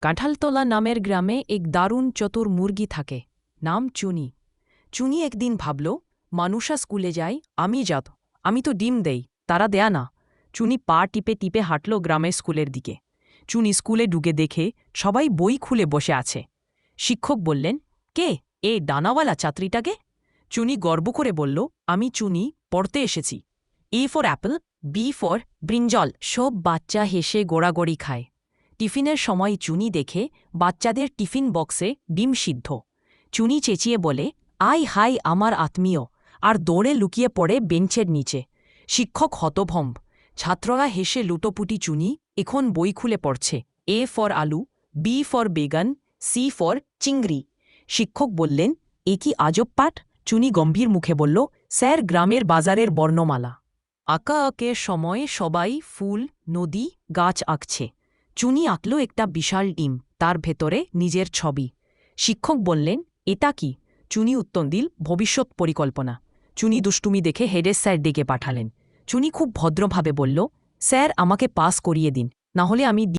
কাঁঠালতলা নামের গ্রামে এক দারুণ চতুর মুরগি থাকে, নাম চুনি। চুনি একদিন ভাবল, মানুষা স্কুলে যায়, আমি তো ডিম দেই, তারা দেয়া না। চুনি পা টিপে টিপে হাঁটল গ্রামের স্কুলের দিকে। চুনি স্কুলে ঢুকে দেখে সবাই বই খুলে বসে আছে। শিক্ষক বললেন, কে এ ডানাওয়ালা ছাত্রীটাকে? চুনি গর্ব করে বলল, আমি চুনি, পড়তে এসেছি। A for apple, B for brinjal. সব বাচ্চা হেসে গোড়াগড়ি খায়। টিফিনের সময় চুনি দেখে বাচ্চাদের টিফিন বক্সে ডিম সিদ্ধ। চুনি চেঁচিয়ে বলে, আই হাই আমার আত্মীয়, আর দৌড়ে লুকিয়ে পড়ে বেঞ্চের নিচে। শিক্ষক হতভম্ব। ছাত্ররা হেসে লুটোপুটি। চুনি এখন বই খুলে পড়ছে, A for alu, B for begun, C for chingri. শিক্ষক বললেন, এ কি আজব পাঠ? চুনি গম্ভীর মুখে বলল, স্যার, গ্রামের বাজারের বর্ণমালা। আঁকা আঁকের সময় সবাই ফুল, নদী, গাছ আঁকছে। চুনি আঁকল একটা বিশাল ডিম, তার ভেতরে নিজের ছবি। শিক্ষক বললেন, এটা কি? চুনি উত্তর দিল, ভবিষ্যৎ পরিকল্পনা। চুনি দুষ্টুমি দেখে হেডের স্যার ডেকে পাঠালেন। চুনি খুব ভদ্রভাবে বলল, স্যার, আমাকে পাস করিয়ে দিন, না হলে আমি